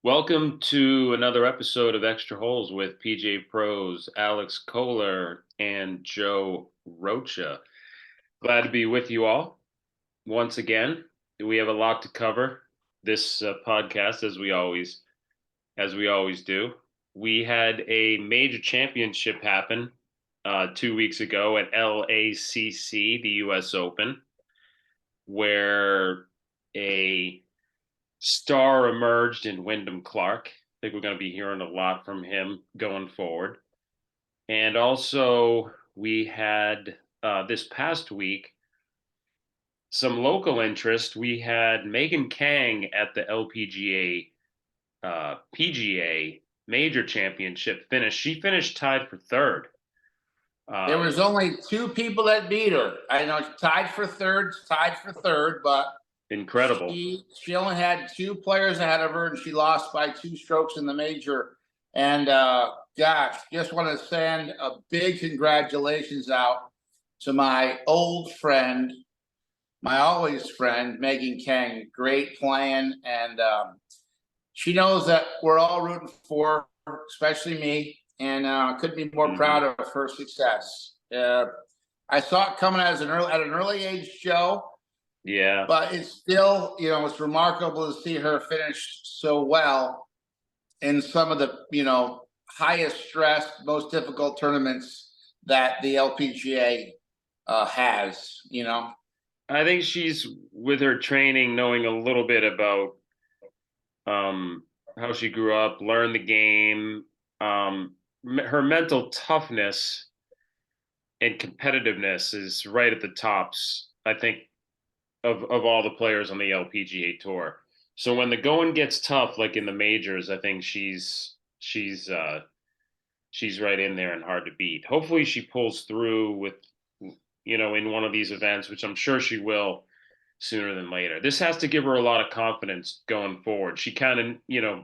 Welcome to another episode of Extra Holes with PGA Pros Alex Kohler and Joe Rocha. Glad to be with you all once again. We have a lot to cover this podcast as we always do. We had a major championship happen 2 weeks ago at LACC, the U.S. Open, where a star emerged in Wyndham Clark. I think we're going to be hearing a lot from him going forward. And also, we had this past week some local interest. We had Megan Kang at the LPGA PGA Major Championship finish. She finished tied for third. There was only two people that beat her. I know tied for third, but Incredible. She only had two players ahead of her, and she lost by 2 strokes in the major. And gosh, just want to send a big congratulations out to my old friend, my always friend, Megan Kang. Great playing, and she knows that we're all rooting for her, especially me. And couldn't be more proud of her success. I saw it coming at an early age, Joe. Yeah. But it's still, it's remarkable to see her finish so well in some of the, highest stress, most difficult tournaments that the LPGA has. I think she's, with her training, knowing a little bit about how she grew up, learned the game, her mental toughness and competitiveness is right at the tops, I think, of all the players on the LPGA tour. So when the going gets tough, like in the majors, I think she's right in there and hard to beat. Hopefully she pulls through with, in one of these events, which I'm sure she will sooner than later. This has to give her a lot of confidence going forward. She kind of,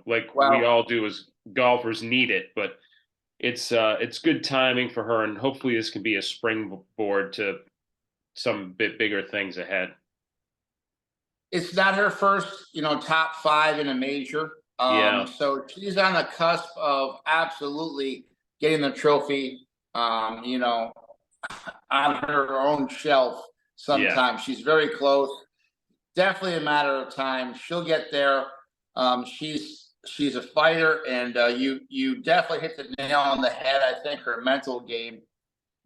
like we all do as golfers, need it, but it's good timing for her, and hopefully this can be a springboard to some bit bigger things ahead. It's not her first, top 5 in a major. So she's on the cusp of absolutely getting the trophy, on her own shelf sometime. Yeah. She's very close. Definitely a matter of time. She'll get there. She's a fighter, and you definitely hit the nail on the head. I think her mental game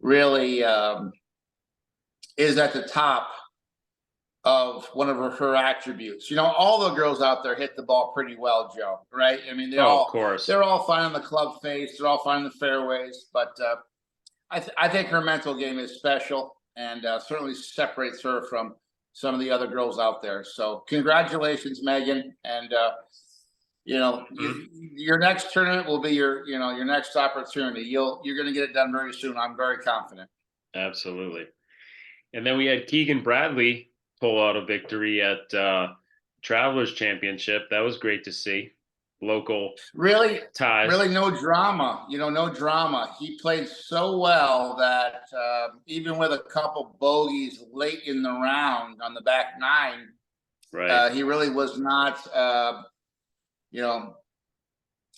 really is at the top of one of her attributes. All the girls out there hit the ball pretty well, Joe, right? I mean, of course. They're all fine on the club face. They're all fine in the fairways, but I think her mental game is special, and certainly separates her from some of the other girls out there. So congratulations, Megan. And, your next tournament will be your next opportunity. You're going to get it done very soon. I'm very confident. Absolutely. And then we had Keegan Bradley pull out a victory at Travelers Championship. That was great to see. Local ties. Really no drama. No drama. He played so well that even with a couple bogeys late in the round on the back 9, right, he really was not.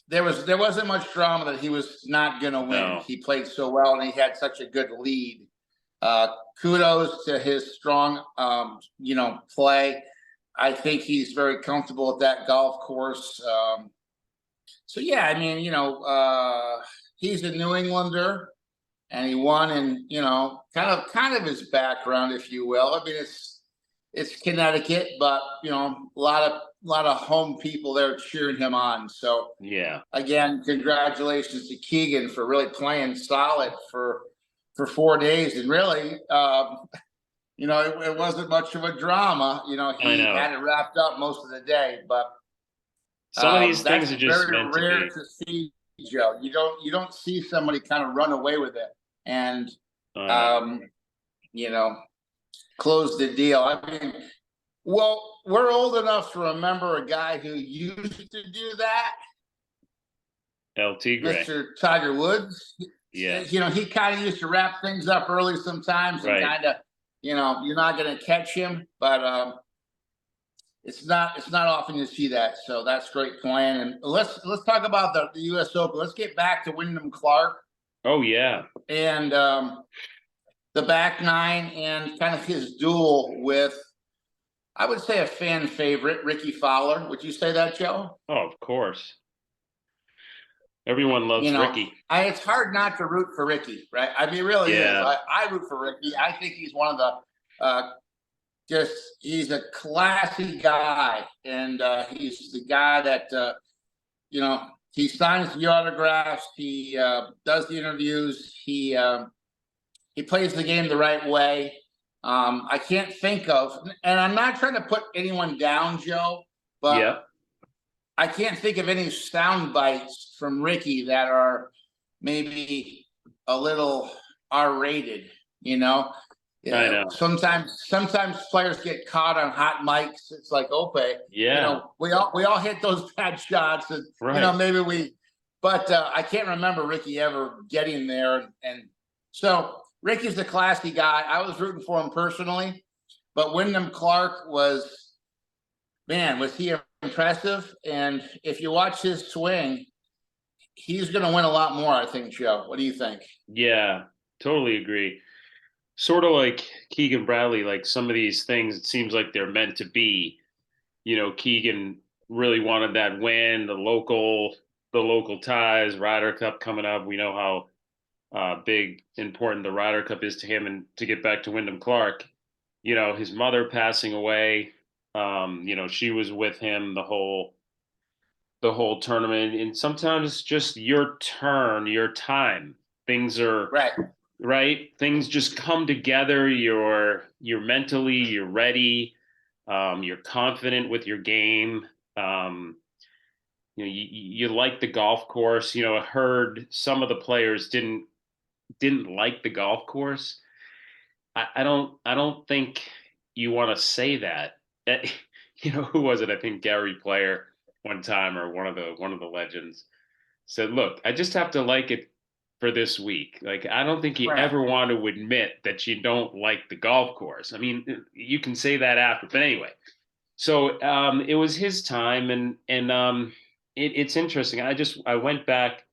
There wasn't much drama that he was not going to win. No. He played so well, and he had such a good lead. Kudos to his strong, play. I think he's very comfortable at that golf course. So yeah, I mean, he's a New Englander, and he won in, kind of his background, if you will. I mean, it's Connecticut, but a lot of home people there cheering him on. So yeah, again, congratulations to Keegan for really playing solid for 4 days, and really, it wasn't much of a drama. He had it wrapped up most of the day, but some of these things are just very rare to see, Joe. You don't see somebody kind of run away with it and close the deal. I mean, well, we're old enough to remember a guy who used to do that. LT Gray. Mr. Tiger Woods. Yeah. He kind of used to wrap things up early sometimes, and kind of, you're not going to catch him. But it's not often you see that. So that's great playing. And let's talk about the U.S. Open. Let's get back to Wyndham Clark. Oh yeah, and the back nine and kind of his duel with, I would say, a fan favorite, Ricky Fowler. Would you say that, Joe? oh of course. Everyone loves Ricky. It's hard not to root for Ricky, right? I mean, it really is. I root for Ricky. I think he's one of the he's a classy guy, and he's the guy that he signs the autographs, he does the interviews, he plays the game the right way. I can't think of, and I'm not trying to put anyone down, Joe, but yeah. I can't think of any sound bites from Ricky that are maybe a little R-rated, I know. Sometimes players get caught on hot mics. It's like, okay, yeah, we all hit those bad shots, and right. maybe but I can't remember Ricky ever getting there. And so Ricky's a classy guy. I was rooting for him personally, but Wyndham Clark was he impressive? And if you watch his swing, he's going to win a lot more, I think, Joe. What do you think? Yeah, totally agree. Sort of like Keegan Bradley, like some of these things, it seems like they're meant to be. Keegan really wanted that win, the local ties, Ryder Cup coming up. We know how big, important the Ryder Cup is to him, and to get back to Wyndham Clark, his mother passing away, she was with him the whole tournament, and sometimes just your turn, your time, things are right. Things just come together. You're mentally, you're ready. You're confident with your game. You like the golf course. I heard some of the players didn't like the golf course. I don't think you want to say that. Who was it? I think Gary Player one time, or one of the legends, said, "Look, I just have to like it for this week." Like, I don't think you ever want to admit that you don't like the golf course. I mean, you can say that after, but anyway. So it was his time, and it's interesting. I went back.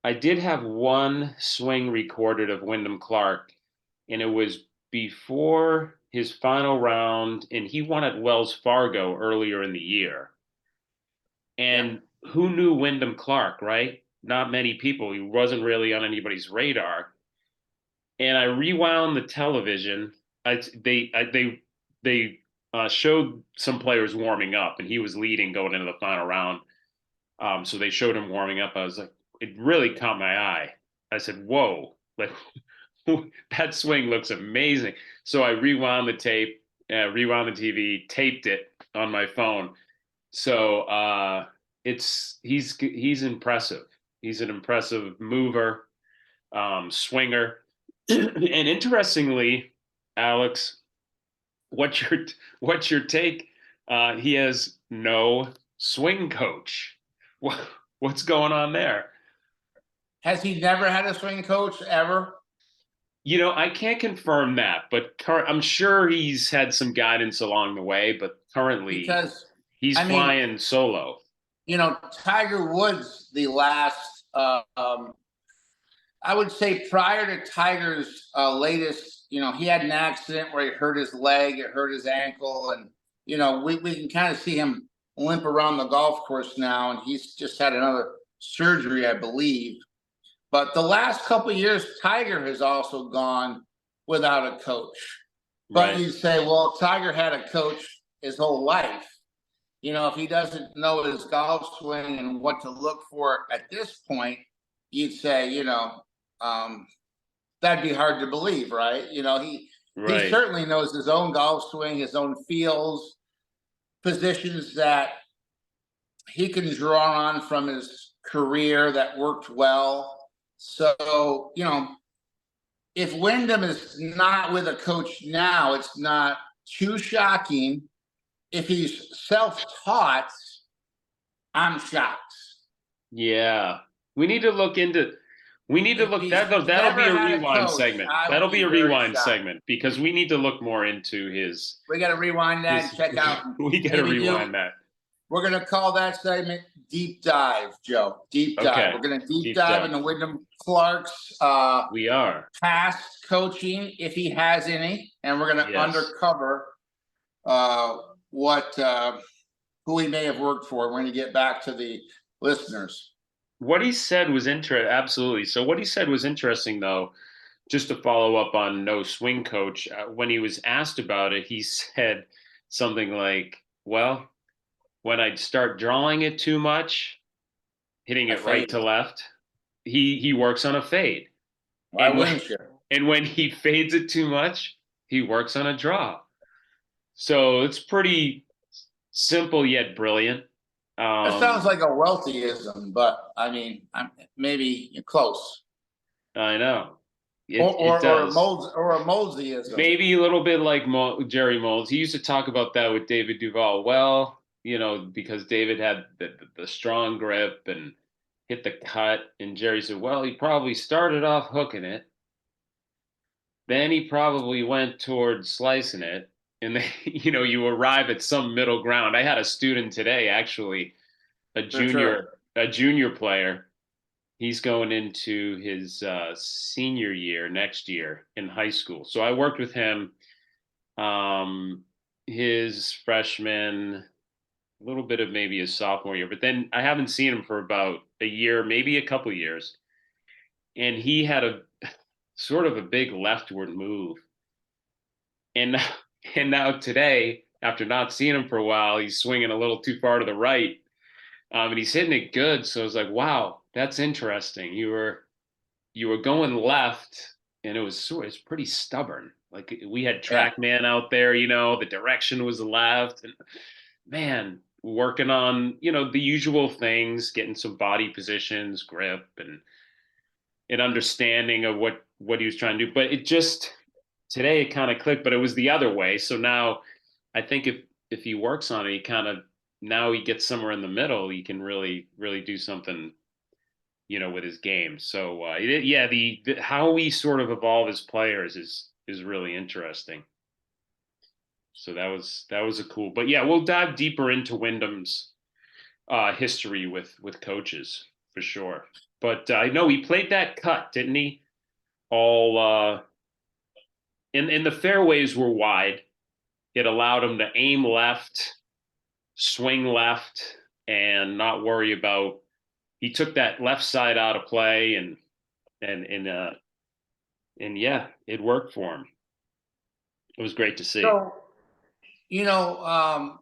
I did have one swing recorded of Wyndham Clark, and it was before his final round, and he won at Wells Fargo earlier in the year. And who knew Wyndham Clark, right? Not many people. He wasn't really on anybody's radar. And I rewound the television. They showed some players warming up, and he was leading going into the final round. So they showed him warming up. I was like, it really caught my eye. I said, "Whoa, like that swing looks amazing." So I rewound the tape, rewound the TV, taped it on my phone. So he's impressive. He's an impressive mover, swinger. And interestingly, Alex, what's your take? He has no swing coach. What's going on there? Has he never had a swing coach ever? I can't confirm that, but I'm sure he's had some guidance along the way. But currently, he's flying solo. Tiger Woods, the last, I would say prior to Tiger's latest, he had an accident where he hurt his leg, it hurt his ankle, and we can kind of see him limp around the golf course now, and he's just had another surgery, I believe. But the last couple of years, Tiger has also gone without a coach. But you say, well, Tiger had a coach his whole life. If he doesn't know his golf swing and what to look for at this point, you'd say, that'd be hard to believe, right? He certainly knows his own golf swing, his own feels, positions that he can draw on from his career that worked well. So, if Wyndham is not with a coach now, it's not too shocking. If he's self-taught, I'm shocked. Yeah. We need to look into We need to if look he's that'll never be a had a rewind coach, segment. I That'll would be be a very rewind shocked. segment because we need to look more into We got to rewind that and his check out and we got to maybe do. rewind that. We're going to call that segment Deep Dive, Joe. Deep dive. Okay. We're going to deep Deep dive dive. into Wyndham Clark's We are. past coaching, if he has any, and we're going to Yes. undercover what who he may have worked for. We're going to get back to the listeners. What he said was interesting. Absolutely. So what he said was interesting, though. Just to follow up on no swing coach, when he was asked about it, he said something like, "Well, when I'd start drawing it too much, hitting I it right fade. to left, he works on a fade, Why and wouldn't you? when he fades it too much, he works on a draw. So it's pretty simple yet brilliant. That sounds like a wealthyism, but I mean, maybe you're close. I know Or it does. or a Moseyism. Maybe a little bit like Jerry Moles. He used to talk about that with David Duval. Well, because David had the strong grip and hit the cut, and Jerry said, well, he probably started off hooking it, then he probably went towards slicing it, and then you arrive at some middle ground. I had a student today, actually, a For sure. junior player. He's going into his senior year next year in high school. So I worked with him his freshman, a little bit of maybe his sophomore year, but then I haven't seen him for about a year, maybe a couple years. And he had a sort of a big leftward move. And and now today, after not seeing him for a while, he's swinging a little too far to the right. And he's hitting it good. So I was like, wow, that's interesting. You were going left, and it's pretty stubborn. Like we had Yeah. TrackMan out there, the direction was left, and man, working on the usual things, getting some body positions, grip, and an understanding of what he was trying to do. But it just today it kind of clicked, but it was the other way. So now I think if he works on it, he kind of now he gets somewhere in the middle, he can really do something with his game. So yeah, the how we sort of evolve as players is really interesting. So that was a cool. But yeah, we'll dive deeper into Wyndham's history with coaches for sure. But I know he played that cut, didn't he? All and the fairways were wide. It allowed him to aim left, swing left, and not worry about. He took that left side out of play and and uh, and yeah, it worked for him. It was great to see. So, you know,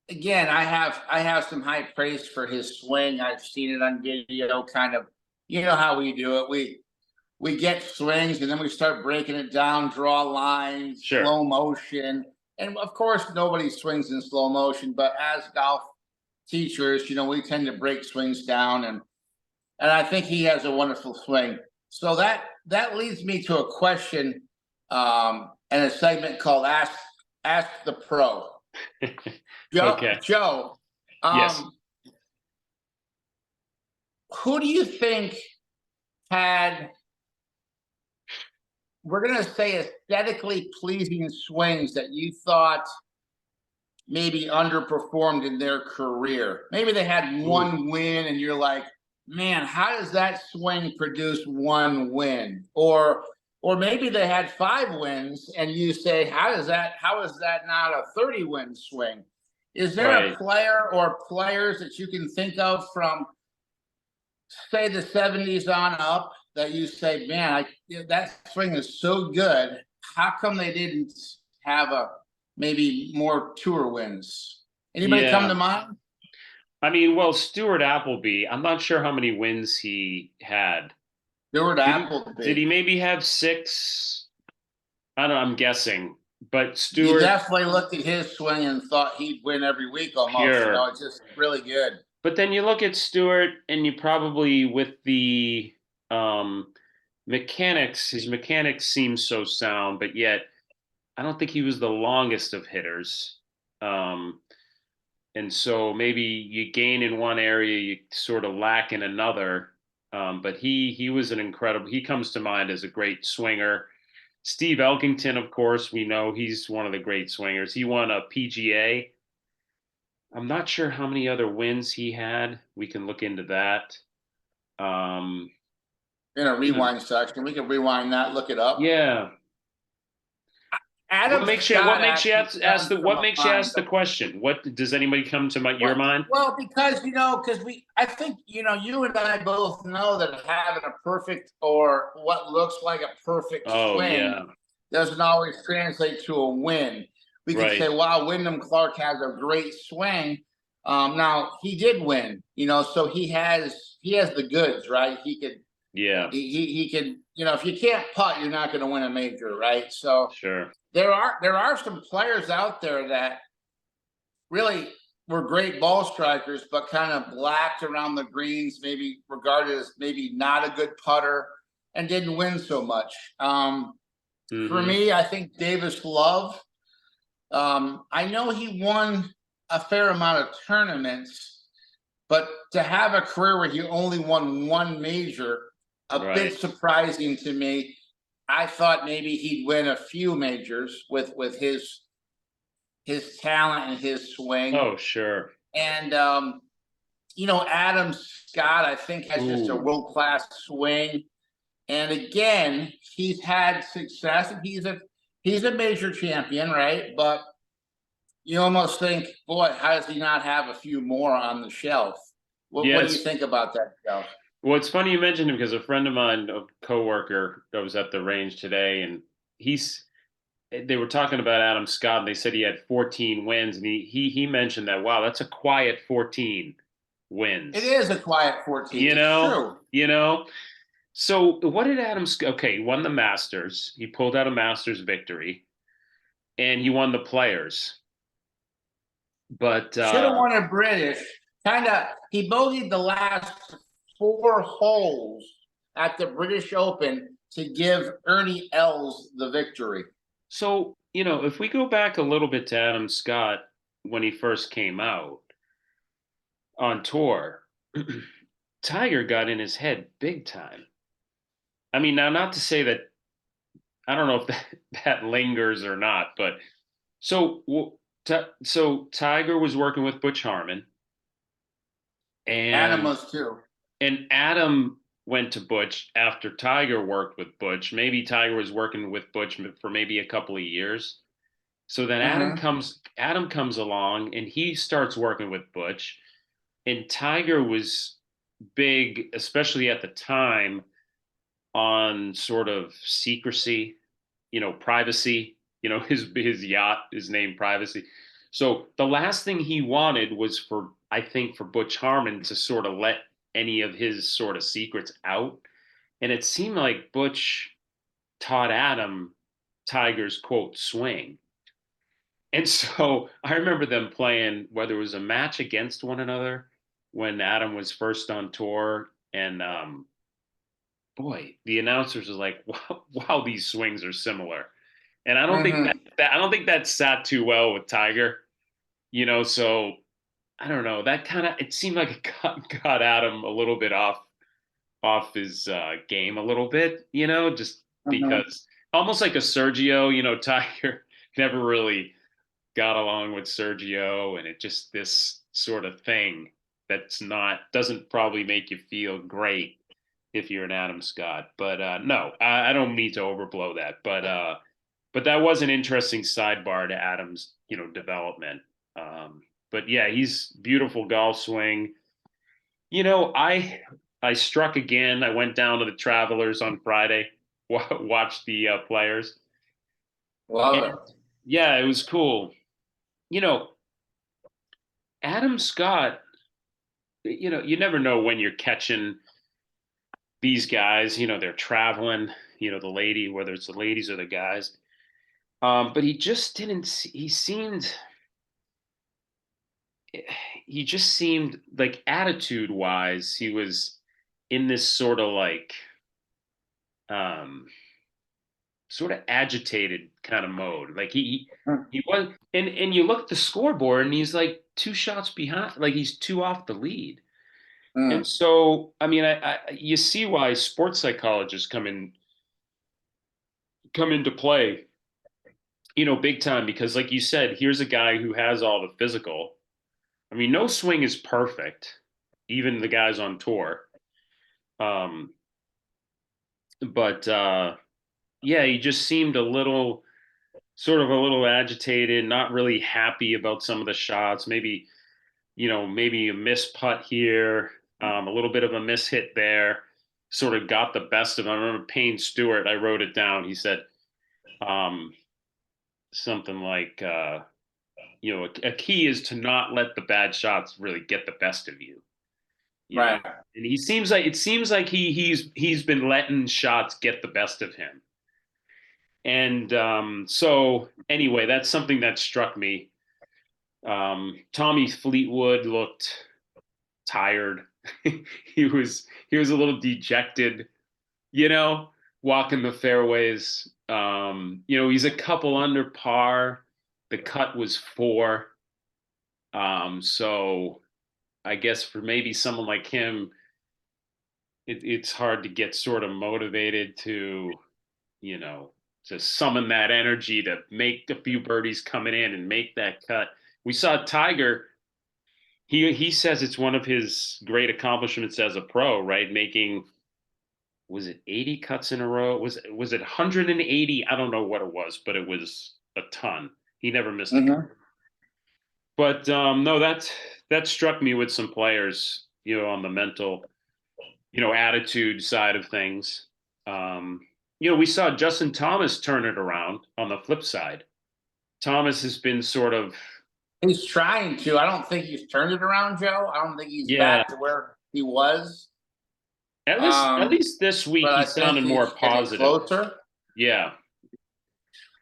again, I have some high praise for his swing. I've seen it on video, kind of, you know how we do it. We get swings and then we start breaking it down, draw lines, Sure. slow motion. And of course, nobody swings in slow motion, but as golf teachers, we tend to break swings down, and I think he has a wonderful swing. So that leads me to a question, and a segment called Ask the Pro. Okay. Joe, Yes. who do you think had, we're going to say, aesthetically pleasing swings that you thought maybe underperformed in their career? Maybe they had one win and you're like, man, how does that swing produce one win? Or maybe they had 5 wins and you say, how is that not a 30-win swing? Is there Right. a player or players that you can think of from, say, the 70s on up that you say, man, that swing is so good. How come they didn't have maybe more tour wins? Anybody come to Yeah. mind? I mean, well, Stuart Appleby, I'm not sure how many wins he had. Stuart Did he Appleby. maybe have 6? I don't know, I'm guessing. But You Stuart, definitely looked at his swing and thought he'd win every week almost. pure. It's just really good. But then you look at Stewart, and you probably with the mechanics, his mechanics seem so sound, but yet I don't think he was the longest of hitters. Um, and so maybe you gain in one area, you sort of lack in another. But he was an incredible. He comes to mind as a great swinger. Steve Elkington, of course, we know he's one of the great swingers. He won a PGA. I'm not sure how many other wins he had. We can look into that. Um, In a you know, rewind section, we can rewind that, look it up. yeah. Adam Scott actually comes to What my makes you mind. ask the question? What does anybody come to your mind? Well, because I think you and I both know that having a perfect or what looks like a perfect Oh swing yeah, doesn't always translate to a win. We could say, right. "Wow, Wyndham Clark has a great swing." Now he did win, so he has the goods, right? He could Yeah, he can, if you can't putt, you're not going to win a major, right? So sure. there are some players out there that really were great ball strikers, but kind of blacked around the greens, maybe regarded as maybe not a good putter, and didn't win so much. For Hmm. me, I think Davis Love. I know he won a fair amount of tournaments, but to have a career where he only won one major, a bit Right. surprising to me. I thought maybe he'd win a few majors with his talent and his swing. Oh, sure. And Adam Scott, I think, has just a Ooh. world class swing. And again, he's had success, and he's a major champion, right? But you almost think, boy, how does he not have a few more on the shelf? What do you Yes. think about that, Joe? Well, it's funny you mentioned him because a friend of mine, a coworker, that was at the range today, and he's they were talking about Adam Scott, and they said he had 14 wins, and he mentioned that, wow, that's a quiet 14 It wins. is a quiet 14. You It's know, true. you know. So what did Adam Scott? Okay, he won the Masters. He pulled out a Masters victory, and he won the Players. But Should have won a British. He bogeyed the last four holes at the British Open to give Ernie Els the victory. so if we go back a little bit to Adam Scott when he first came out on tour, Tiger got in his head big time. I mean, now not to say that I don't know if that lingers or not, but so Tiger was working with Butch Harmon, Adam and was too. Adam went to Butch after Tiger worked with Butch. Maybe Tiger was working with Butch for maybe a couple of years. So then Mm-hmm. Adam comes along and he starts working with Butch. And Tiger was big, especially at the time, on sort of secrecy, privacy, his yacht is named Privacy. So the last thing he wanted was for I think for Butch Harmon to sort of let any of his sort of secrets out. And it seemed like Butch taught Adam Tiger's quote swing. And so I remember them playing whether it was a match against one another when Adam was first on tour, and boy, the announcers was like, "Wow, wow, these swings are similar." And I don't think Mm-hmm. I don't think that sat too well with Tiger, So I don't know. That kind of it seemed like it got Adam a little bit off his game a little bit, just Mm-hmm. because almost like a Sergio, Tiger never really got along with Sergio, and it just this sort of thing that's not doesn't probably make you feel great if you're an Adam Scott. But no, I don't mean to overblow that, but that was an interesting sidebar to Adam's development. But yeah, he's beautiful golf swing. I struck again. I went down to the Travelers on Friday, watched the Players, Love and it. yeah, it was cool. You know, Adam Scott, you never know when you're catching these guys, they're traveling, the lady, whether it's the ladies or the guys. But he just didn't, he just seemed like attitude wise, he was in this um, sort of agitated kind of mode. Like he was, and you look at the scoreboard and he's like two shots behind, like he's two off the lead. And Mm. so, I mean, you see why sports psychologists come into play, big time, because like you said, here's a guy who has all the physical. I mean, no swing is perfect, even the guys on tour. Um, but yeah, he just seemed a little agitated, not really happy about some of the shots. Maybe a miss putt here, a little bit of a miss hit there, sort of got the best of him. I remember Payne Stewart, I wrote it down. He said um, something like, a key is to not let the bad shots really get the best of you. You know, Right. and it seems like he's been letting shots get the best of him. And so anyway, that's something that struck me. Tommy Fleetwood looked tired. He was a little dejected, you know, walking the fairways. He's a couple under par. The cut was 4. So I guess for maybe someone like him, it's hard to get sort of motivated you know, to summon that energy to make a few birdies coming in and make that cut. We saw Tiger. He says it's one of his great accomplishments as a pro, right? Making, was it 80 cuts in a row? Was it 180? I don't know what it was, but it was a ton. He never missed a cut. Hmm. But no, that struck me with some players, on the mental, attitude side of things. Um, we saw Justin Thomas turn it around on the flip side. Thomas has been sort of, He's trying to. I don't think he's turned it around, Joe. I don't think he's yeah, back to where he was. at least this week But he I think sounded more he's getting positive. closer. Yeah,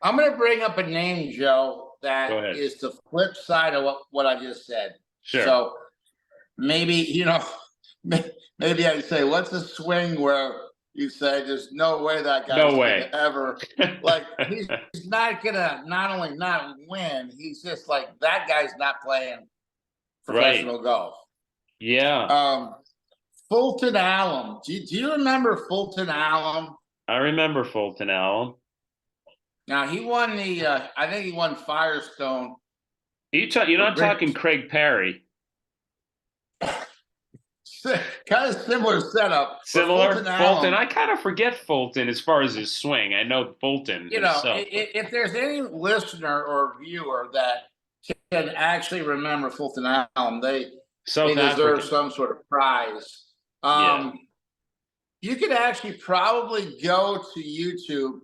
I'm going to bring up a name, Joe, go that ahead. is the flip side of what I just said. Sure. So maybe, maybe I'd say, what's a swing where you say there's no way that No guy's going way. to ever, like, he's not going to not only not win, he's just like, that guy's not playing Right. professional golf. Yeah. Um, Fulton Allen. Do you remember Fulton Allen? I remember Fulton Allen. Now he won I think he won Firestone You're for not talking British. Craig Perry. Kind of similar setup, but Similar? Fulton Fulton. Allen, I kind of forget Fulton as far as his swing. I know Fulton himself, but if there's any listener or viewer that can actually remember Fulton Allen, they South deserve African. some sort of prize. Yeah, You could actually probably go to YouTube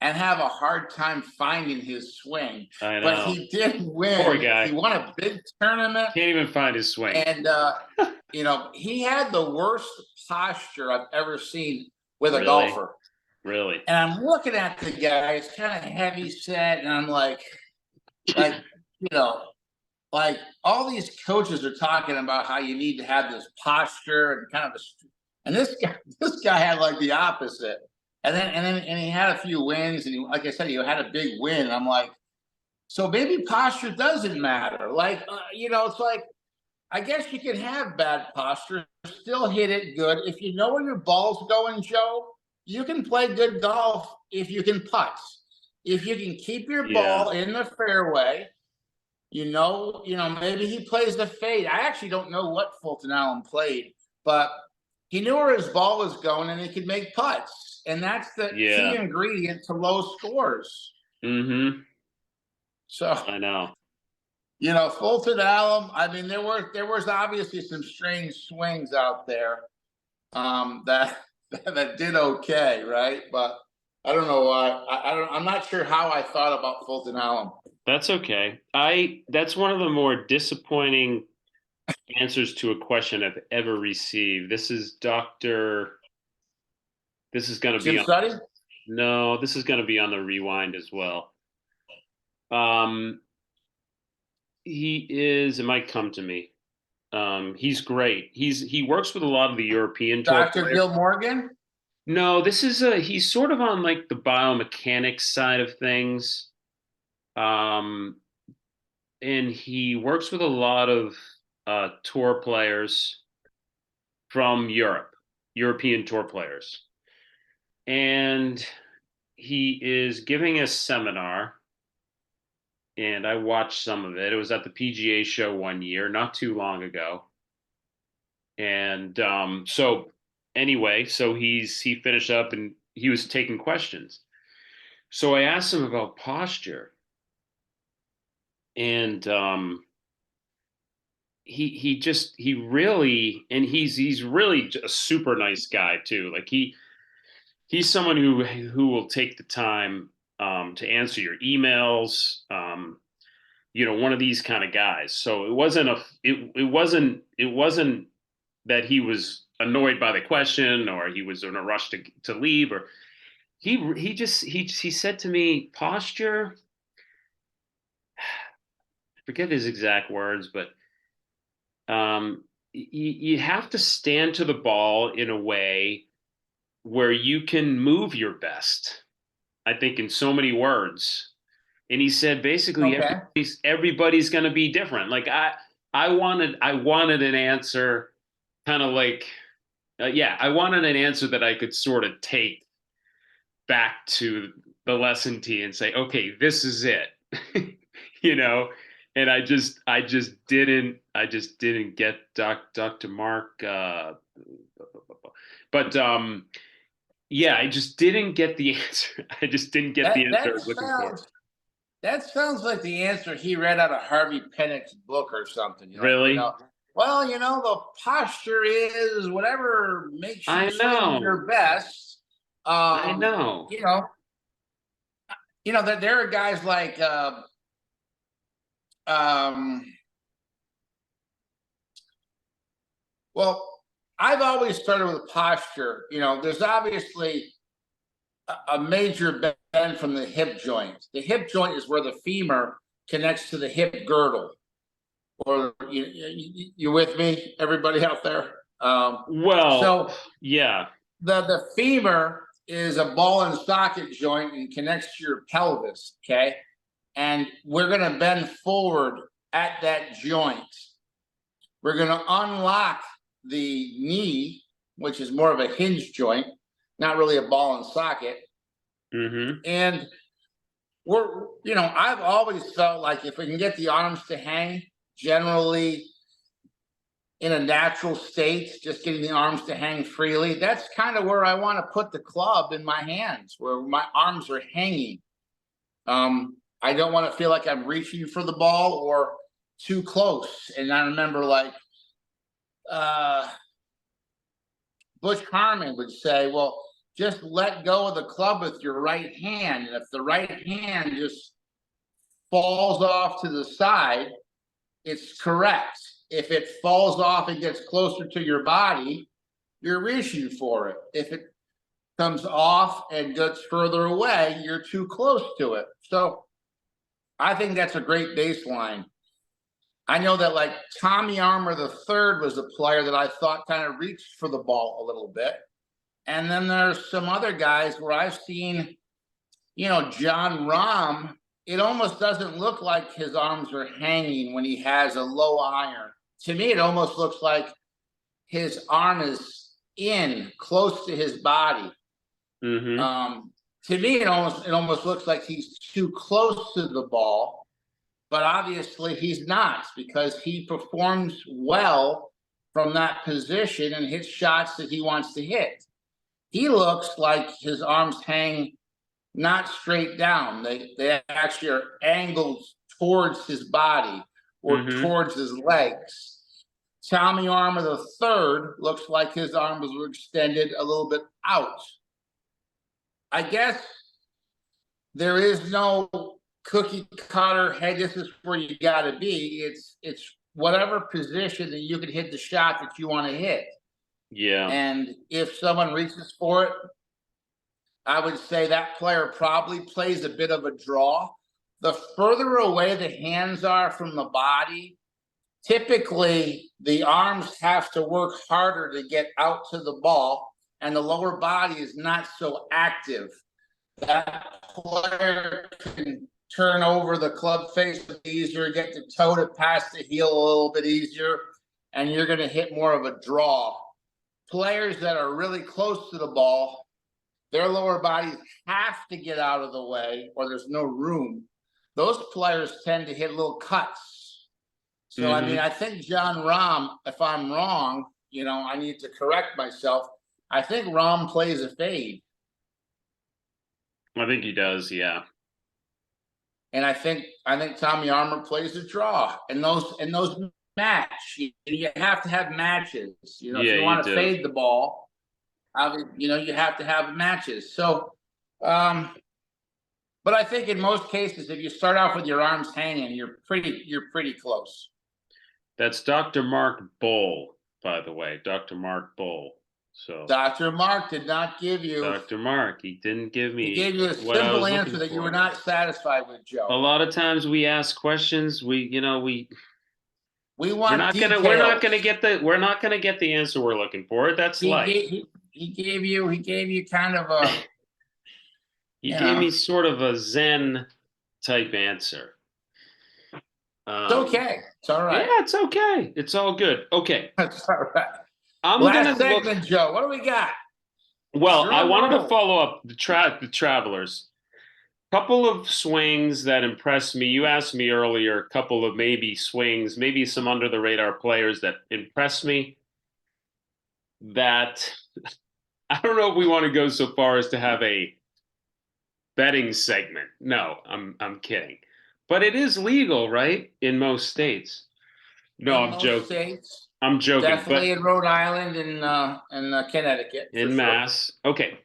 and have a hard time finding his swing. I But know. he did Poor win. He guy. won a big tournament, Can't even find his swing. and he had the worst posture I've ever seen with a Really? golfer. Really? And I'm looking at the guy; he's kind of heavy set, and I'm like you know, like all these coaches are talking about how you need to have this posture and kind of and this guy had like the opposite. And he had a few wins, and like I said, he had a big win. And I'm like, so maybe posture doesn't matter. Like, it's like, I guess you can have bad posture, still hit it good. If you know where your ball's going, Joe, you can play good golf if you can putt. If you can keep your Yeah. ball in the fairway, maybe he plays the fade. I actually don't know what Fulton Allen played, but he knew where his ball was going and he could make putts. And that's the key Yeah. ingredient to low scores. Mm-hmm. So, I know. Fulton Allen, I mean, there was obviously some strange swings out there that that did okay, right? But I don't know why. I'm not sure how I thought about Fulton Allen. That's okay. That's one of the more disappointing answers to a question I've ever received. This is going to be Jim on, Suddy? no, this is going to be on the rewind as well. Um, it might come to me. He's great. He works with a lot of the European tour Dr. players. Gil Morgan? No, he's sort of on like the biomechanics side of things. Um, and he works with a lot of tour players. from Europe, European tour players. And he is giving a seminar, and I watched some of it. It was at the PGA show one year, not too long ago. And so anyway, so he finished up and he was taking questions. So I asked him about posture, and he really, and he's really a super nice guy too. Like he's someone who will take the time to answer your emails. One of these kind of guys. So it wasn't that he was annoyed by the question or he was in a rush to leave, or he said to me, posture, I forget his exact words, but you have to stand to the ball in a way where you can move your best, I think, in so many words. And he said basically Okay. everybody's going to be different. Like I wanted an answer kind of like I wanted an answer that I could sort of take back to the lesson tee and say, okay, this is it. you know, and I just didn't get Dr. Mark but yeah, I just didn't get the answer. I just didn't get the That answer I that was looking for. sounds that sounds like the answer he read out of Harvey Pennick's book or something. You're like, Really? well, the posture is whatever makes you I swing know. your best. I Um, know. you know, that there are guys like um well, I've always started with posture. There's obviously a major bend from the hip joint. The hip joint is where the femur connects to the hip girdle. Or you with me, everybody out there? Well, So yeah. the femur is a ball and socket joint and connects to your pelvis. Okay, and we're going to bend forward at that joint. We're going to unlock the knee, which is more of a hinge joint, not really a ball and socket. Mm-hmm. And I've always felt like if we can get the arms to hang, generally in a natural state, just getting the arms to hang freely, that's kind of where I want to put the club in my hands, where my arms are hanging. I don't want to feel like I'm reaching for the ball or too close. And I remember Butch Harmon would say, well, just let go of the club with your right hand. And if the right hand just falls off to the side, it's correct. If it falls off and gets closer to your body, you're reaching for it. If it comes off and gets further away, you're too close to it. So I think that's a great baseline. I know that like Tommy Armour III was a player that I thought kind of reached for the ball a little bit. And then there's some other guys where I've seen, John Rahm, it almost doesn't look like his arms are hanging when he has a low iron. To me, it almost looks like his arm is in close to his body. Mm-hmm. To me, it almost looks like he's too close to the ball, but obviously he's not, because he performs well from that position and hits shots that he wants to hit. He looks like his arms hang not straight down. They actually are angled towards his body or Mm-hmm. towards his legs. Tommy Armour III looks like his arms were extended a little bit out. I guess there is no cookie cutter, hey, this is where you got to be. It's whatever position that you can hit the shot that you want to hit. Yeah. And if someone reaches for it, I would say that player probably plays a bit of a draw. The further away the hands are from the body, typically the arms have to work harder to get out to the ball, and the lower body is not so active. That player can turn over the club face easier, get the toe to pass the heel a little bit easier, and you're going to hit more of a draw. players that are really close to the ball, their lower bodies have to get out of the way or there's no room. Those players tend to hit little cuts. So, I mean, Mm-hmm. I think John Rahm, if I'm wrong, I need to correct myself. I think Rahm plays a fade. I think he does. Yeah. And I think Tommy Armour plays a draw. And those match. You have to have matches. If Yeah, you you want to do. fade the ball, you have to have matches. So, but I think in most cases, if you start off with your arms hanging, you're pretty close. That's Dr. Mark Bull, by the way, Dr. Mark Bull. So Dr. Mark did not give you. Dr. Mark, he didn't give He me gave you a what I simple was answer looking that you were for. not satisfied with, A Joe. lot of times we ask questions, We we're want not gonna details. get the answer we're looking for. That's He life. gave he gave you kind of a He you gave know me sort of a Zen type answer. it's okay. It's all Yeah, right. it's okay. It's all good. Okay. It's all right. I'm gonna Last look. segment, Joe. What do we got? Well, I Drum wanted to roll. follow up the travelers. Couple of swings that impressed me. You asked me earlier, a couple of maybe swings, maybe some under the radar players that impressed me. That I don't know if we want to go so far as to have a betting segment. No, I'm kidding. But it is legal, right? In most states. No, In I'm most joking. states, I'm joking. definitely But in Rhode Island and Connecticut for in sure. Mass, okay.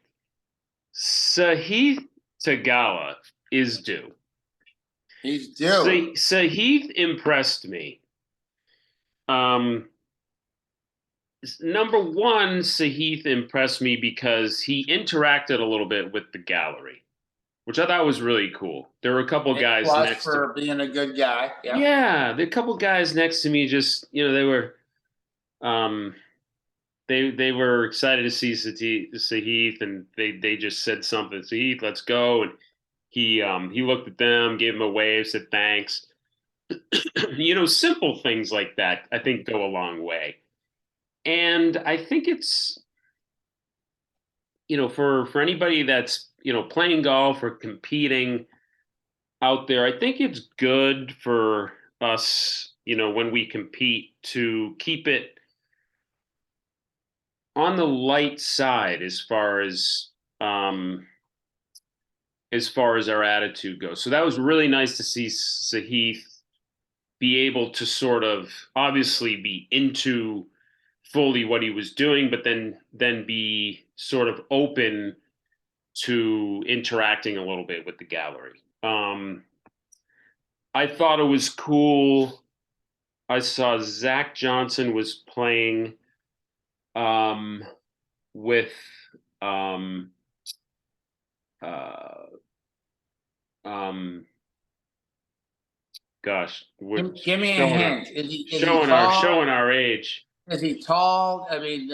Sahith Tagala is due. He's due. Sahith impressed me. Um, Number one, Sahith impressed me because he interacted a little bit with the gallery, which I thought was really cool. There were a couple A guys plus next to, for being a good guy. Yeah. yeah, the couple guys next to me just, they were, um, they were excited to see Sahith, and they just said something. Sahith, let's go, and he looked at them, gave him a wave, said thanks. Simple things like that I think go a long way. And I think it's for anybody that's playing golf or competing out there, I think it's good for us, when we compete, to keep it on the light side um as far as our attitude goes. So that was really nice to see Sahith be able to sort of obviously be into fully what he was doing, but then be sort of open to interacting a little bit with the gallery. I thought it was cool. I saw Zach Johnson was playing um, with um, uh, um, gosh, we're Give me a showing our hint. Is he showing tall? our age. Is he tall? I mean,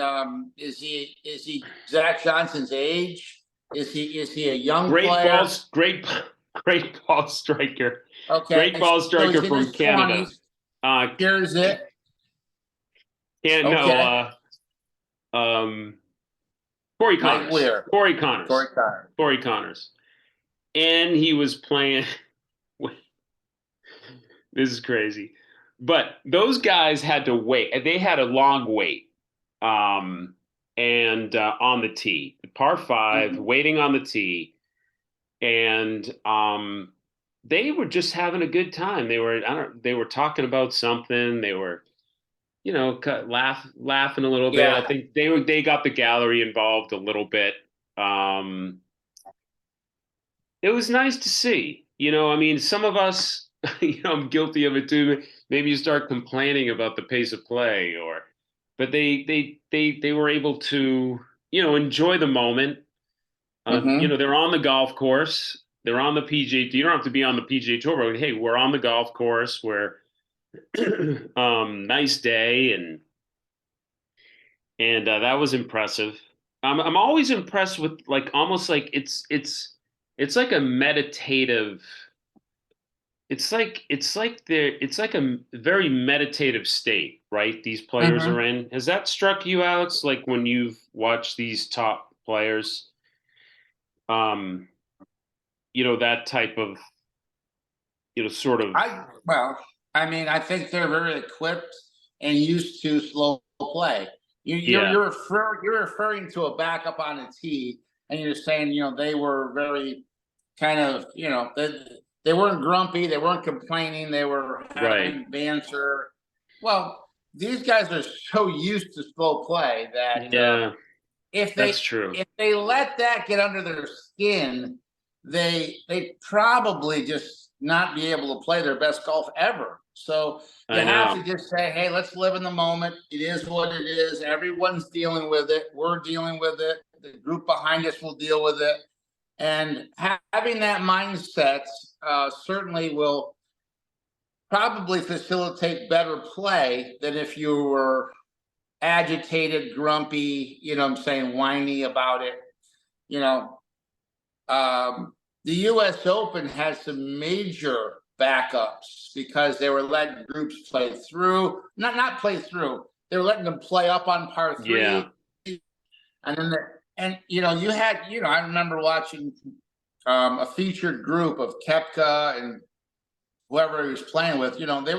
is he Zach Johnson's age? Is he a young player? Great ball striker, Okay, great ball so he's striker in from his Canada. 20s. Uh, Here's it. can't no Okay. um Corey Mike Connors, Weir. Corey Connor. Corey Connors, and he was playing. This is crazy, but those guys had to wait. They had a long wait, um, and on the tee, par five, Mhm. waiting on the tee, and they were just having a good time. They were talking about something. They were laughing a little bit. I Yeah. think they got the gallery involved a little bit. Um, it was nice to see. I mean, some of us, I'm guilty of it too. Maybe you start complaining about the pace of play, but they were able to enjoy the moment. Hmm. They're on the golf course. They're on the PGA. You don't have to be on the PGA Tour, but hey, we're on the golf course. We're nice day, and that was impressive. I'm always impressed with, like, almost like it's like a meditative it's like a very meditative state, right? These players are in. Has that struck you, Alex? Like when you've watched these top players, um, that type of, sort of, I mean, I think they're very equipped and used to slow play. yeah, You're referring to a backup on a tee, and you're saying they were very kind of they weren't grumpy, they weren't complaining, they were right, having banter. Well, these guys are so used to slow play that yeah, if that's they true. if they let that get under their skin, they probably just not be able to play their best golf ever. So you I have to know. just say, hey, let's live in the moment. It is what it is. Everyone's dealing with it. We're dealing with it. The group behind us will deal with it. And having that mindset certainly will probably facilitate better play than if you were agitated, grumpy, I'm saying, whiny about it. You know, the US Open has some major backups because they were letting groups play through, not play through. They were letting them play up on par Yeah, three, and then you had I remember watching a featured group of Kepka and whoever he was playing with. They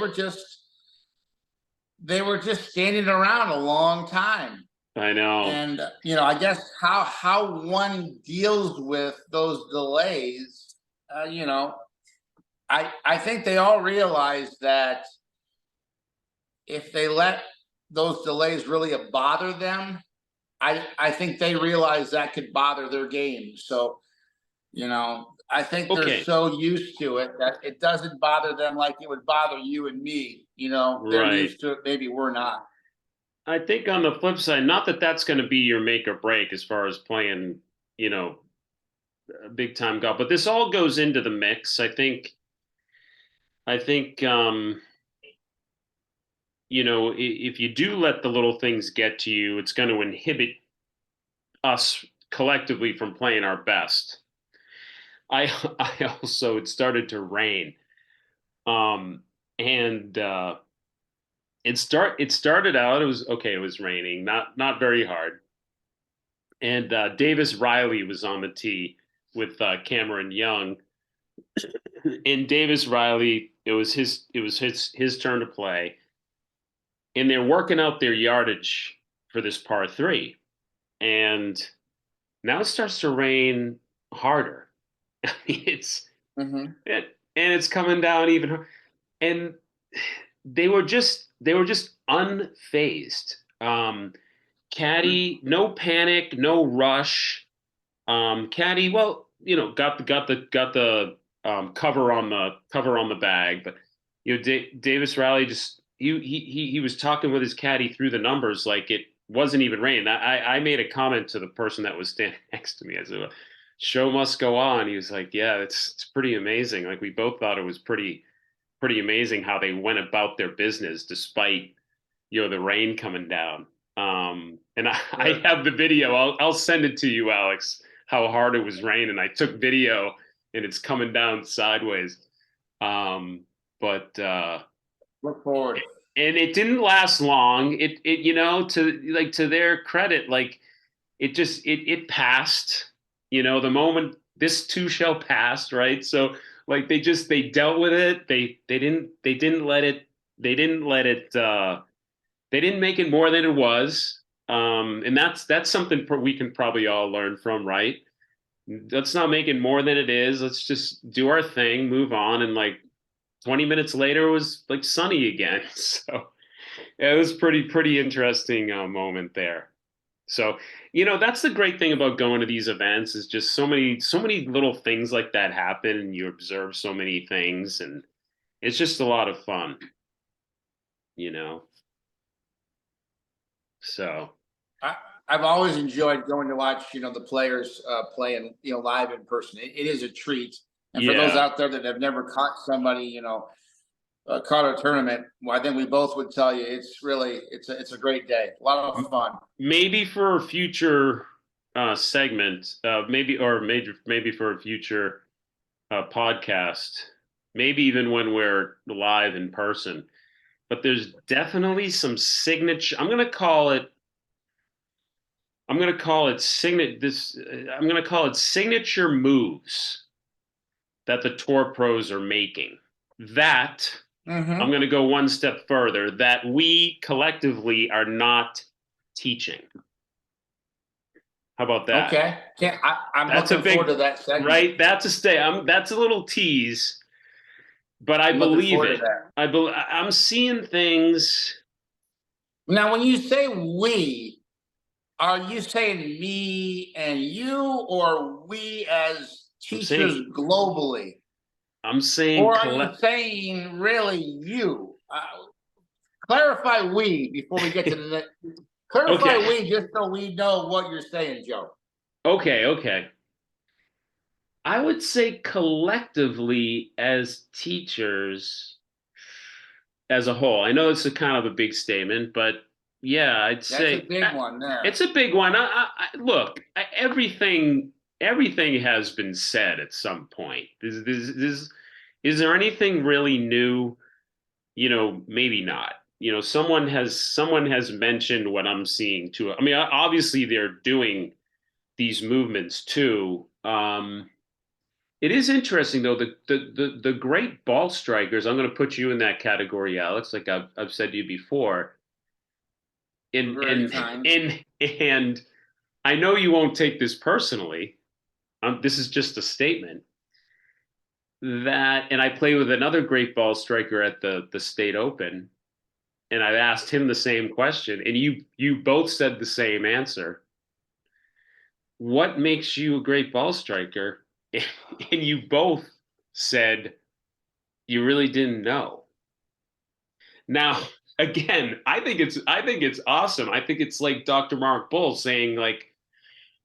were just standing around a long time. I know. And I guess how one deals with those delays, I think they all realize that if they let those delays really bother them, I think they realize that could bother their game. So I think they're Okay, so used to it that it doesn't bother them like it would bother you and me. They're right. used to it. Maybe we're not. I think on the flip side, not that that's going to be your make or break as far as playing, you know, big time golf, but this all goes into the mix. I think, if you do let the little things get to you, it's going to inhibit us collectively from playing our best. I I also it started to rain, and it started out, it was okay, it was raining, not very hard, and Davis Riley was on the tee with Cameron Young, and Davis Riley, it was his turn to play, and they're working out their yardage for this par three, and now it starts to rain harder. I mean, and it's coming down even, and they were just unfazed. Caddy, no panic, no rush. Caddy, well, got the cover on the bag, but Davis Riley just he was talking with his caddy through the numbers like it wasn't even rain. I made a comment to the person that was standing next to me. I said, "Show must go on." He was like, "Yeah, it's pretty amazing." Like we both thought it was pretty amazing how they went about their business despite the rain coming down. And I Sure. have the video. I'll send it to you, Alex. How hard it was raining. I took video, and it's coming down sideways. Um, but Look forward. and it didn't last long. To their credit, like it passed. The moment this too shall pass, right? So like they dealt with it. They didn't let it they didn't let it they didn't make it more than it was. And that's something we can probably all learn from, right? Let's not make it more than it is. Let's just do our thing, move on, and like 20 minutes later, it was like sunny again. So yeah, it was pretty interesting moment there. So that's the great thing about going to these events is just so many little things like that happen, and you observe so many things, and it's just a lot of fun, you know. So I, I've always enjoyed going to watch, the players play and live in person. It is a treat. And for those yeah, out there that have never caught somebody, caught a tournament, well, I think we both would tell you it's a great day, a lot of fun. maybe for a future segment, maybe for a future podcast, maybe even when we're live in person. But there's definitely some signature. I'm gonna call it signature. I'm gonna call it signature moves that the tour pros are making. That I'm going to go one step further, that we collectively are not teaching. How about that? Okay. I'm That's a looking forward big, to that segment. right? That's a little tease, but I I'm looking believe forward it. to that. I'm seeing things. Now, when you say we, are you saying me and you, or we as I'm teachers saying. globally? I'm saying Or are you collect. saying really you? Clarify we before we get to the next. Clarify Okay. we just so we know what you're saying, Joe. Okay. Okay. I would say collectively as teachers as a whole. I know it's a kind of a big statement, but yeah, I'd That's a say big one there. it's a big one. Look, everything has been said at some point. Is there anything really new? Maybe not. Someone has mentioned what I'm seeing too. I mean, obviously they're doing these movements too. It is interesting though, the great ball strikers. I'm going to put you in that category, Alex. Like I've said to you before. You're And very and kind. and I know you won't take this personally. This is just a statement and I play with another great ball striker at the state open, and I asked him the same question, and you both said the same answer. What makes you a great ball striker? And you both said you really didn't know. Now, again, I think it's awesome. I think it's like Dr. Mark Bull saying like,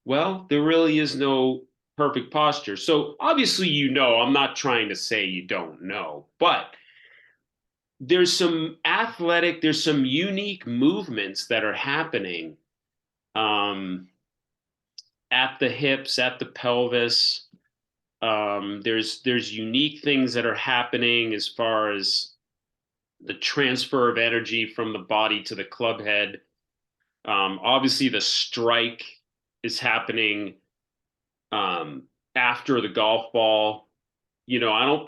well, there really is no perfect posture. So obviously, I'm not trying to say you don't know, but there's some unique movements that are happening um, at the hips, at the pelvis. There's unique things that are happening as far as the transfer of energy from the body to the club head. Obviously, the strike is happening um, after the golf ball. I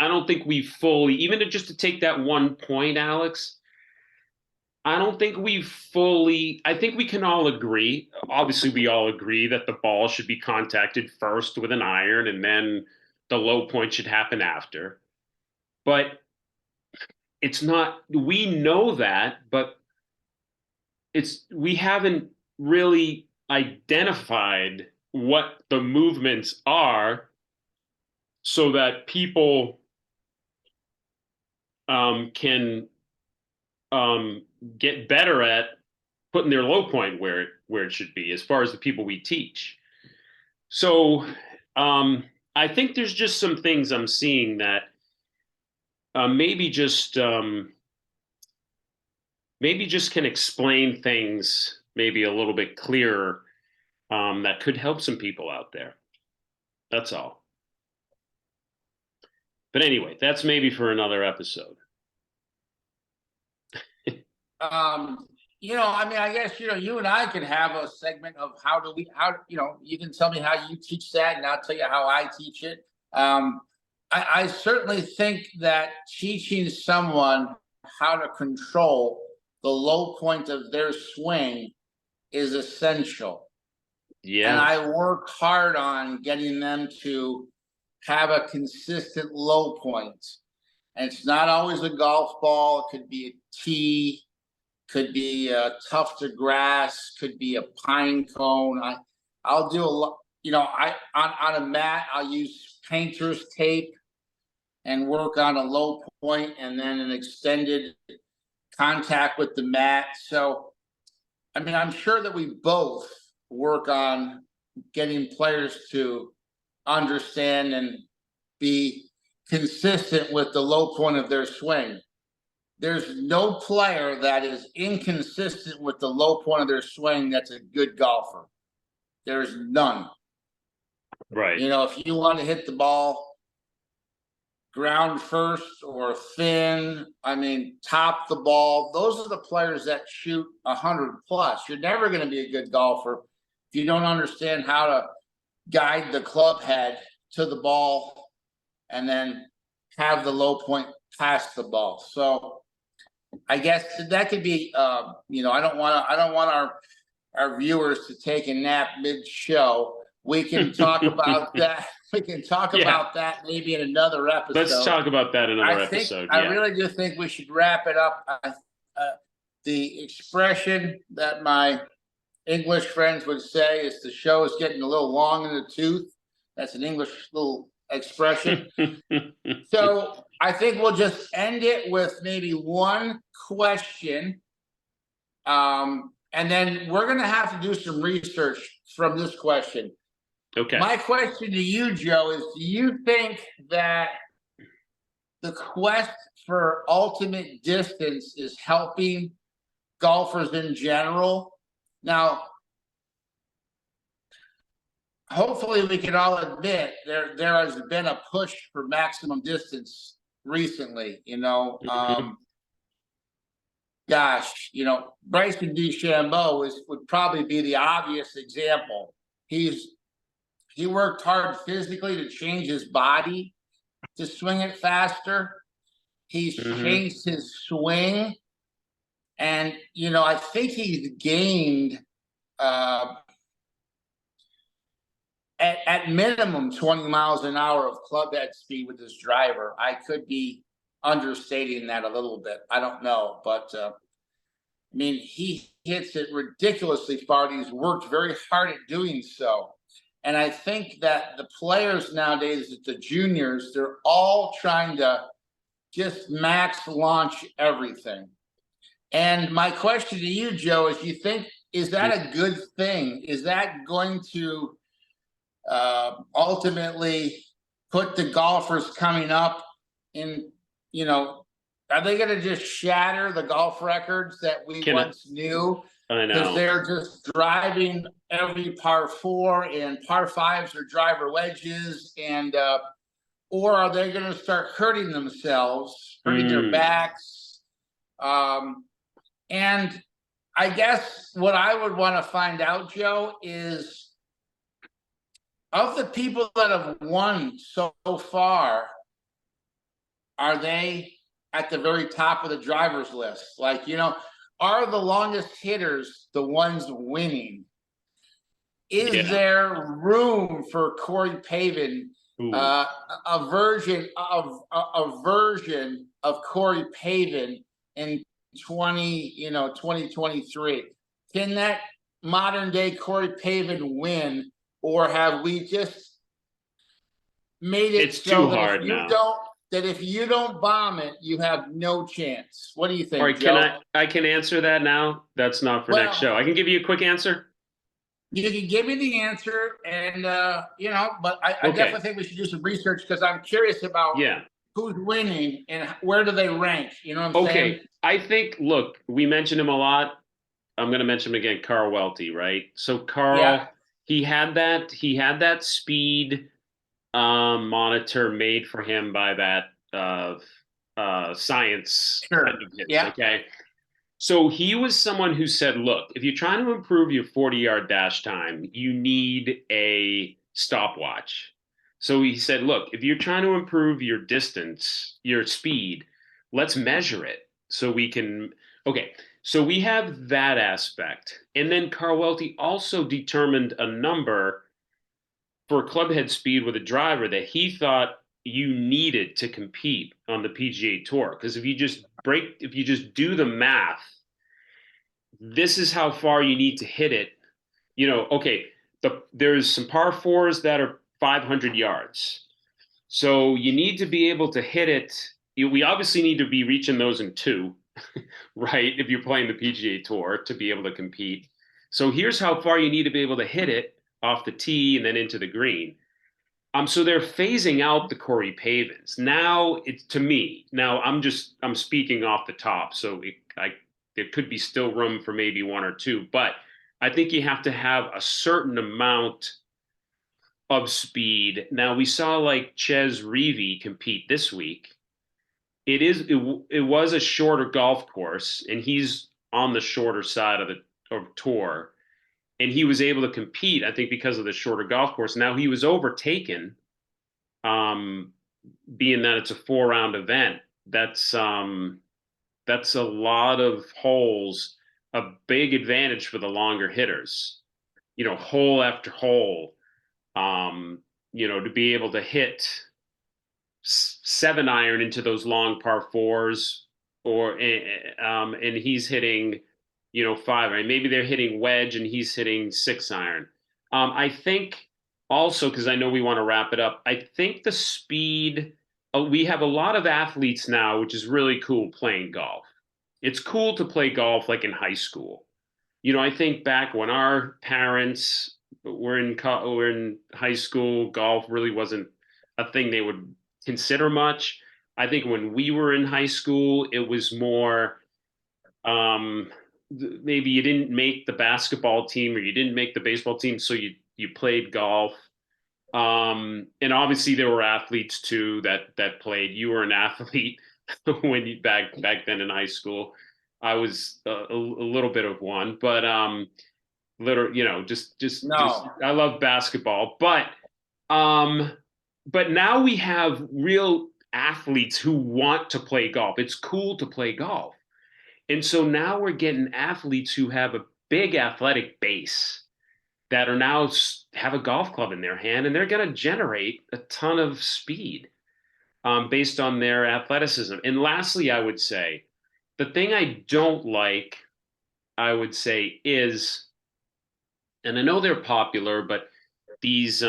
don't think we fully, even just to take that one point, Alex. I don't think we fully. I think we can all agree. Obviously, we all agree that the ball should be contacted first with an iron, and then the low point should happen after. But it's not. We know that, but we haven't really identified what the movements are so that people can um, get better at putting their low point where it should be as far as the people we teach. So um, I think there's just some things I'm seeing that maybe just can explain things maybe a little bit clearer that could help some people out there. That's all. But anyway, that's maybe for another episode. Um, I mean, I guess you and I can have a segment of you can tell me how you teach that, and I'll tell you how I teach it. I certainly think that teaching someone how to control the low point of their swing is essential. And Yeah. I work hard on getting them to have a consistent low point. And it's not always a golf ball, it could be a tee, could be a tuft of grass, could be a pine cone. I'll do a lot, on a mat, I'll use painter's tape and work on a low point and then an extended contact with the mat. So, I mean, I'm sure that we both work on getting players to understand and be consistent with the low point of their swing. There's no player that is inconsistent with the low point of their swing that's a good golfer. There's none. Right. If you want to hit the ball ground first or thin. I mean, top the ball. Those are the players that shoot 100 plus. You're never going to be a good golfer if you don't understand how to guide the club head to the ball and then have the low point past the ball. So I guess that could be, you know, I don't want our viewers to take a nap mid-show. We can talk about that. We can talk about that maybe in another episode. Let's talk about that in another episode. I really do think we should wrap it up. The expression that my English friends would say is the show is getting a little long in the tooth. That's an English little expression. So I think we'll just end it with maybe one question. And then we're going to have to do some research from this question. Okay. My question to you, Joe, is do you think that the quest for ultimate distance is helping golfers in general? Now, hopefully we can all admit there has been a push for maximum distance recently, you know. Gosh, you know, Bryson DeChambeau would probably be the obvious example. He worked hard physically to change his body to swing it faster. He's changed his swing. And, you know, I think he's gained at minimum 20 miles an hour of club head speed with his driver. I could be understating that a little bit. I don't know. But, I mean, he hits it ridiculously far. And he's worked very hard at doing so. And I think that the players nowadays, the juniors, they're all trying to just max launch everything. And my question to you, Joe, is is that a good thing? Is that going to ultimately put the golfers coming up in, you know, are they going to just shatter the golf records that we once knew? I know. Because they're just driving every par 4 and par 5s are driver wedges, and or are they going to start hurting themselves, hurting their backs? And I guess what I would want to find out, Joe, is of the people that have won so far, are they at the very top of the drivers list? Like, you know, are the longest hitters the ones winning? Is there room for Corey Pavin, a version of Corey Pavin in 2023? Can that modern day Corey Pavin win, or have we just made it so that if you don't bomb it, you have no chance? What do you think, All right, Joe? I can answer that now? That's not for next show. I can give you a quick answer. You can give me the answer, and you know, but I definitely think we should do some research, because I'm curious about who's winning and where do they rank. You know what I'm saying? Okay, I think. Look, we mentioned him a lot. I'm going to mention him again. Carl Welty, right? So Carl, he had that speed monitor made for him by that science kind of hits, okay? So he was someone who said, look, if you're trying to improve your 40-yard dash time, you need a stopwatch. So he said, look, if you're trying to improve your distance, your speed, let's measure it so we can, okay. So we have that aspect. And then Carl Welty also determined a number for club head speed with a driver that he thought you needed to compete on the PGA Tour. Because if you just do the math, this is how far you need to hit it. You know, okay, there's some par 4s that are 500 yards. So you need to be able to hit it. We obviously need to be reaching those in 2, right? If you're playing the PGA Tour to be able to compete. So here's how far you need to be able to hit it off the tee and then into the green. So they're phasing out the Corey Pavins. Now it's to me. Now I'm speaking off the top, so there could be still room for maybe 1 or 2, but I think you have to have a certain amount of speed. Now we saw like Ches Reavie compete this week. It was a shorter golf course, and he's on the shorter side of the tour, and he was able to compete. I think because of the shorter golf course. Now he was overtaken, um, being that it's a 4 round event. That's a lot of holes, a big advantage for the longer hitters. Hole after hole. To be able to hit 7 iron into those long par fours, and he's hitting, 5 iron. Maybe they're hitting wedge and he's hitting 6 iron. I think also, because I know we want to wrap it up, I think the speed. We have a lot of athletes now, which is really cool playing golf. It's cool to play golf like in high school. I think back when our parents were in high school, golf really wasn't a thing they would consider much. I think when we were in high school, it was more, maybe you didn't make the basketball team or you didn't make the baseball team, so you played golf. And obviously there were athletes too that played. You were an athlete when you back then in high school. I was a little bit of one, but literally, just No, I love basketball, um, but now we have real athletes who want to play golf. It's cool to play golf, and so now we're getting athletes who have a big athletic base that are now have a golf club in their hand, and they're going to generate a ton of speed, based on their athleticism. And lastly, I would say the thing I don't like, I would say, is, and I know they're popular, but these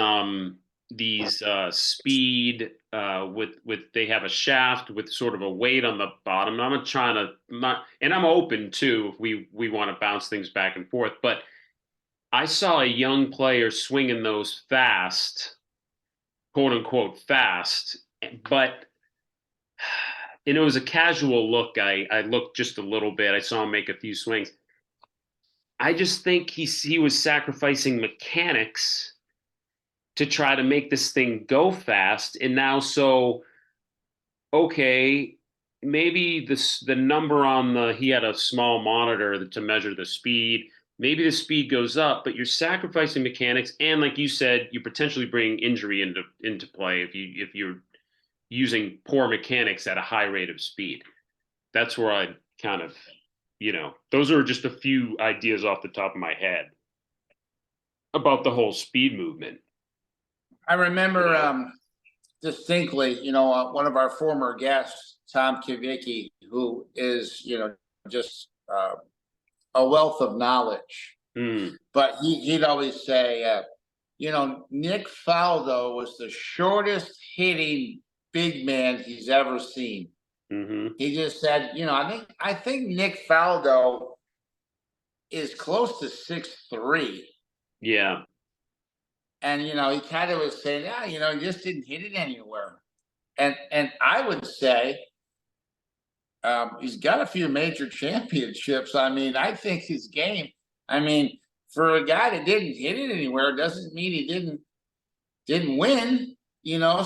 speed, with they have a shaft with sort of a weight on the bottom. I'm not trying to not, and I'm open too if we want to bounce things back and forth. But I saw a young player swinging those fast, quote unquote fast, but and it was a casual look. I looked just a little bit. I saw him make a few swings. I just think he was sacrificing mechanics to try to make this thing go fast. And now, so okay, maybe the number on he had a small monitor to measure the speed. Maybe the speed goes up, but you're sacrificing mechanics, and like you said, you potentially bring injury into play if you're using poor mechanics at a high rate of speed. That's where I kind of, those are just a few ideas off the top of my head about the whole speed movement. I remember distinctly, one of our former guests, Tom Kivicki, who is, just a wealth of knowledge. But he'd always say, Nick Faldo was the shortest hitting big man he's ever seen. Mm-hmm. He just said, I think Nick Faldo is close to 6'3". Yeah. And he kind of was saying, he just didn't hit it anywhere. And I would say he's got a few major championships. I mean, I think his game, for a guy that didn't hit it anywhere, doesn't mean he didn't win,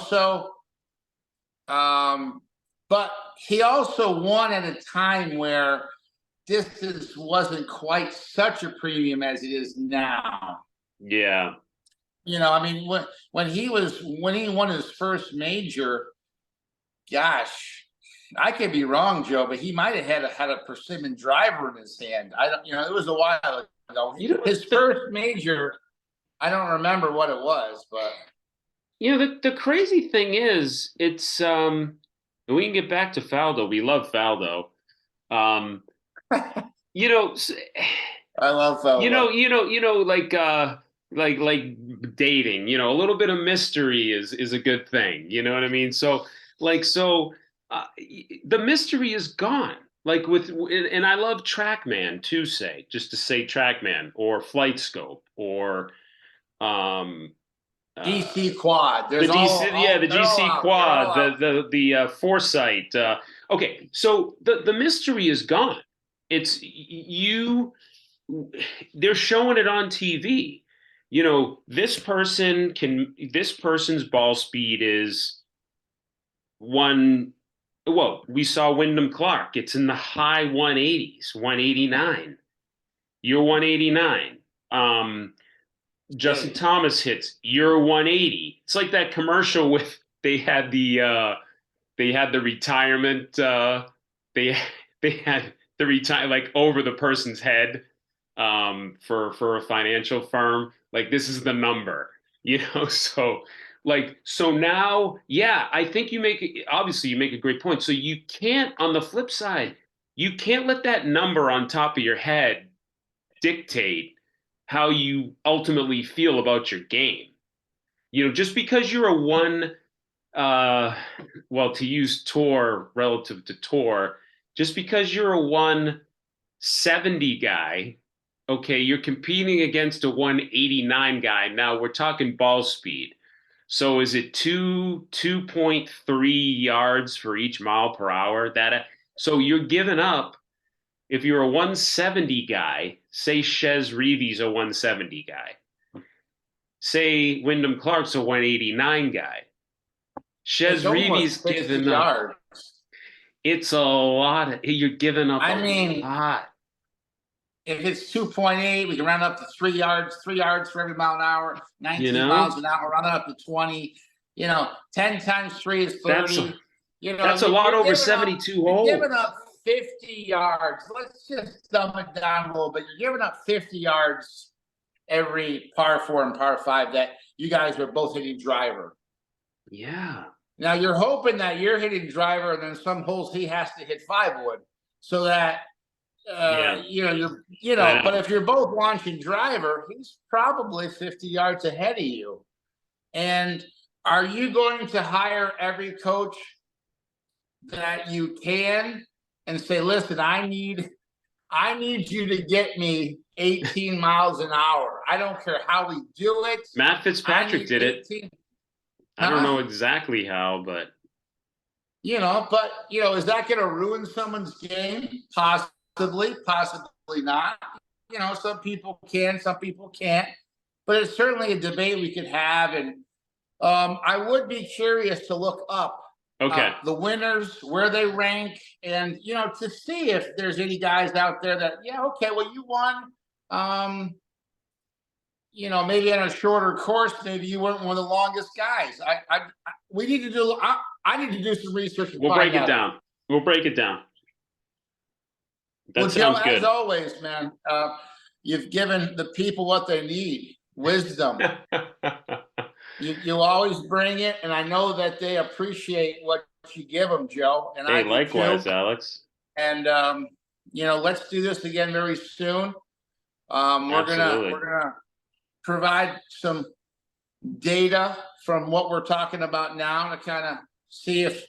so but he also won at a time where distance wasn't quite such a premium as it is now. Yeah. When he won his first major, gosh, I could be wrong, Joe, but he might have had a persimmon driver in his hand. I don't, it was a while ago. His first major, I don't remember what it was, but the crazy thing is, it's we can get back to Faldo. We love Faldo. I love Faldo. Like dating, a little bit of mystery is a good thing. You know what I mean? So the mystery is gone. Like and I love TrackMan to say TrackMan or Flight Scope or GC Quad. The GC Quad, the Foresight. Okay, so the mystery is gone. It's they're showing it on TV. this person's ball speed is one. Well, we saw Wyndham Clark. It's in the high 180s, 189. You're 189. Justin Thomas hits, you're 180. It's like that commercial with they had the retirement they they had the retire like over the person's head for a financial firm. Like this is the number, so now, yeah, I think obviously you make a great point. So you can't, on the flip side, you can't let that number on top of your head dictate how you ultimately feel about your game. Just because you're a one, well, to use tour relative to tour, just because you're a 170 guy, okay, you're competing against a 189 guy. Now we're talking ball speed. So is it 2.3 yards for each mile per hour? So you're giving up. If you're a 170 guy, say Chez Reeves a 170 guy, say Wyndham Clark's a 189 guy. Chez Reeves giving up. It's a lot. You're giving up a lot. If it's 2.8, we can round up to 3 yards for every mile an hour, 19 miles an hour, round up to 20. 10 times 3 is 30. That's a lot over 72 holes. You're giving up 50 yards. Let's just dumb it down a little bit. You're giving up 50 yards every par 4 and par 5 that you guys are both hitting driver. Yeah. Now you're hoping that you're hitting driver, and then some holes he has to hit 5-wood, so that but if you're both launching driver, he's probably 50 yards ahead of you. And are you going to hire every coach that you can and say, listen, I need you to get me 18 miles an hour. I don't care how we do it. Matt Fitzpatrick did it. I don't know exactly how, but is that going to ruin someone's game? Possibly not. Some people can, some people can't. But it's certainly a debate we could have, and I would be curious to look up the winners, where they rank, and to see if there's any guys out there that you won. Maybe on a shorter course, maybe you weren't one of the longest guys. We need to do. I need to do some research. We'll break it down. That sounds good. As always, man, you've given the people what they need: wisdom. You always bring it, and I know that they appreciate what you give them, Joe. And hey, likewise, Alex. And let's do this again very soon. We're gonna provide some data from what we're talking about now to kind of see if.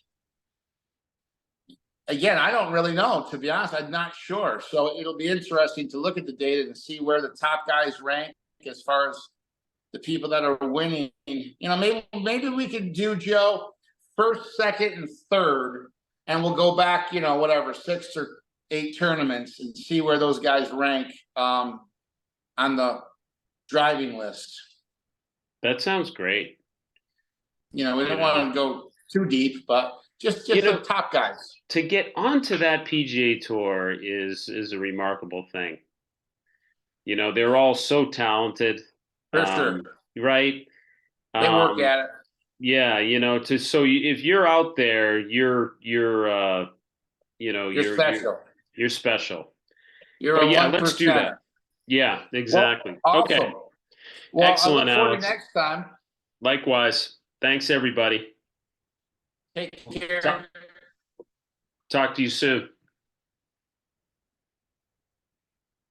Again, I don't really know, to be honest. I'm not sure. So it'll be interesting to look at the data and see where the top guys rank as far as the people that are winning. Maybe we could do, Joe, first, second, and third, and we'll go back, 6 or 8 tournaments and see where those guys rank on the driving list. That sounds great. We don't want to go too deep, but just the top guys. To get onto that PGA Tour is a remarkable thing. They're all so talented. For sure. Right? They work at it. Yeah, if you're out there, you're special. You're special. You're a 1%. Let's do that. Yeah, exactly. Well, awesome. Okay. Well, excellent, I look forward Alex. to next time. Likewise. Thanks, everybody. Take care. Talk to you soon.